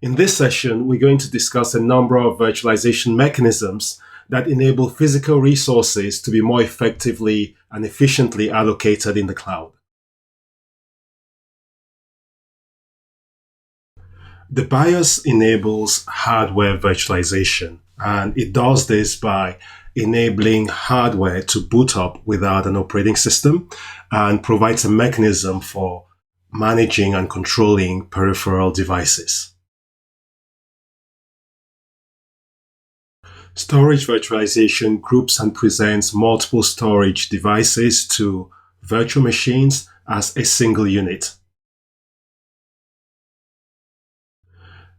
In this session, we're going to discuss a number of virtualization mechanisms that enable physical resources to be more effectively and efficiently allocated in the cloud. The BIOS enables hardware virtualization, and it does this by enabling hardware to boot up without an operating system and provides a mechanism for managing and controlling peripheral devices. Storage virtualization groups and presents multiple storage devices to virtual machines as a single unit.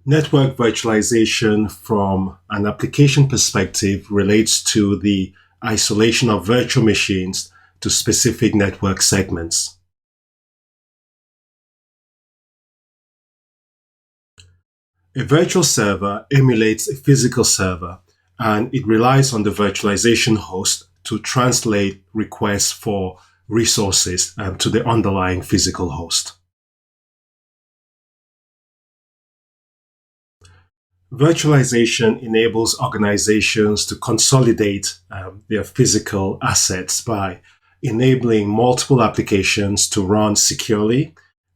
Network virtualization from an application perspective relates to the isolation of virtual machines to specific network segments. A virtual server emulates a physical server, and it relies on the virtualization host to translate requests for resources to the underlying physical host. Virtualization enables organizations to consolidate their physical assets by enabling multiple applications to run securely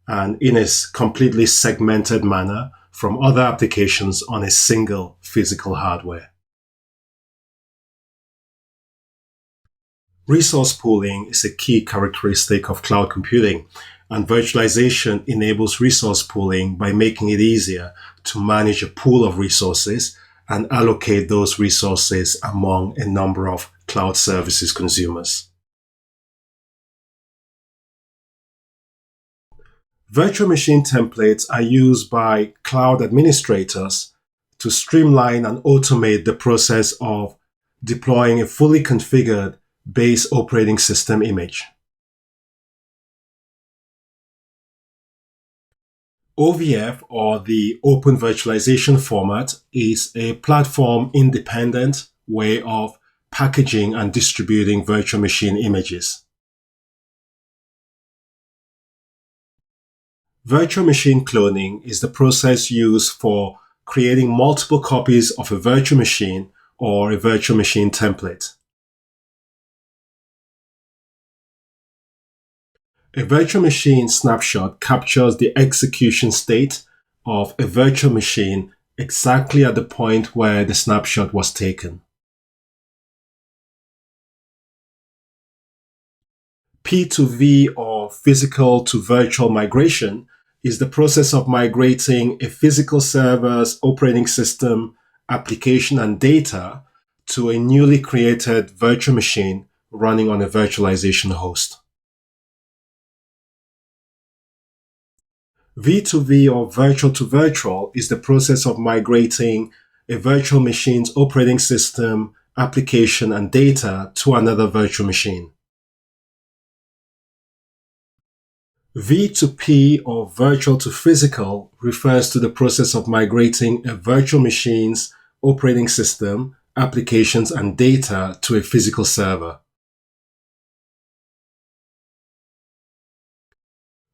and in a completely segmented manner from other applications on a single physical hardware. Resource pooling is a key characteristic of cloud computing, and virtualization enables resource pooling by making it easier to manage a pool of resources and allocate those resources among a number of cloud services consumers. Virtual machine templates are used by cloud administrators to streamline and automate the process of deploying a fully configured base operating system image. OVF, or the Open Virtualization Format, is a platform-independent way of packaging and distributing virtual machine images. Virtual machine cloning is the process used for creating multiple copies of a virtual machine or a virtual machine template. A virtual machine snapshot captures the execution state of a virtual machine exactly at the point where the snapshot was taken. P2V, or physical to virtual migration, is the process of migrating a physical server's operating system, application, and data to a newly created virtual machine running on a virtualization host. V2V, or virtual to virtual, is the process of migrating a virtual machine's operating system, application, and data to another virtual machine. V2P, or virtual to physical, refers to the process of migrating a virtual machine's operating system, applications, and data to a physical server.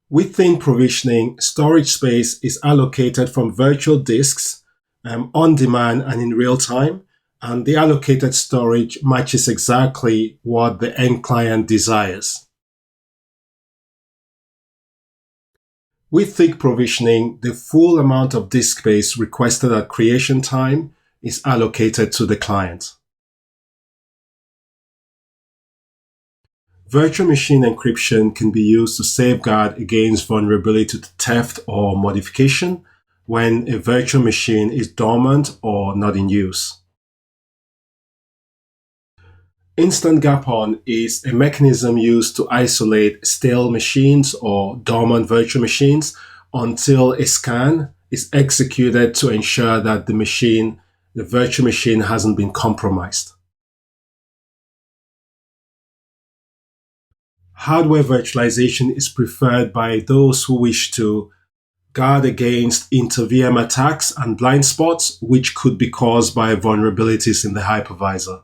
Within provisioning, storage space is allocated from virtual disks on demand and in real time, and the allocated storage matches exactly what the end client desires. With thick provisioning, the full amount of disk space requested at creation time is allocated to the client. Virtual machine encryption can be used to safeguard against vulnerability to theft or modification when a virtual machine is dormant or not in use. Instant gap-on is a mechanism used to isolate stale machines or dormant virtual machines until a scan is executed to ensure that the virtual machine hasn't been compromised. Hardware virtualization is preferred by those who wish to guard against inter-VM attacks and blind spots, which could be caused by vulnerabilities in the hypervisor.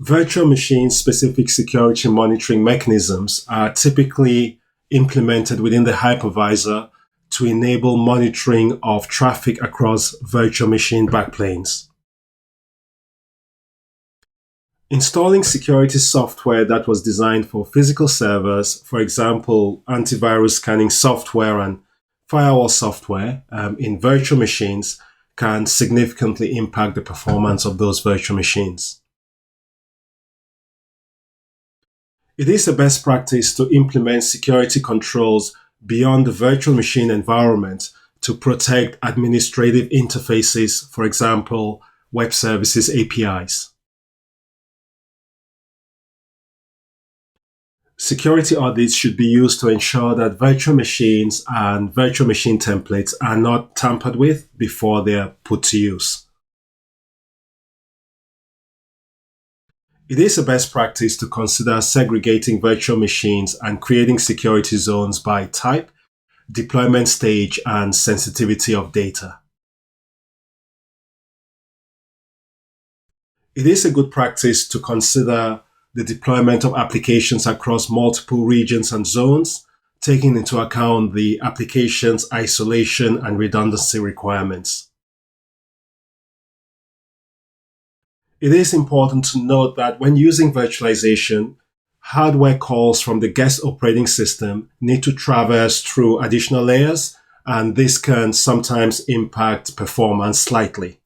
Virtual machine-specific security monitoring mechanisms are typically implemented within the hypervisor to enable monitoring of traffic across virtual machine backplanes. Installing security software that was designed for physical servers, for example, antivirus scanning software and firewall software in virtual machines can significantly impact the performance of those virtual machines. It is a best practice to implement security controls beyond the virtual machine environment to protect administrative interfaces, for example, web services APIs. Security audits should be used to ensure that virtual machines and virtual machine templates are not tampered with before they are put to use. It is a best practice to consider segregating virtual machines and creating security zones by type, deployment stage, and sensitivity of data. It is a good practice to consider the deployment of applications across multiple regions and zones, taking into account the application's isolation and redundancy requirements. It is important to note that when using virtualization, hardware calls from the guest operating system need to traverse through additional layers, and this can sometimes impact performance slightly.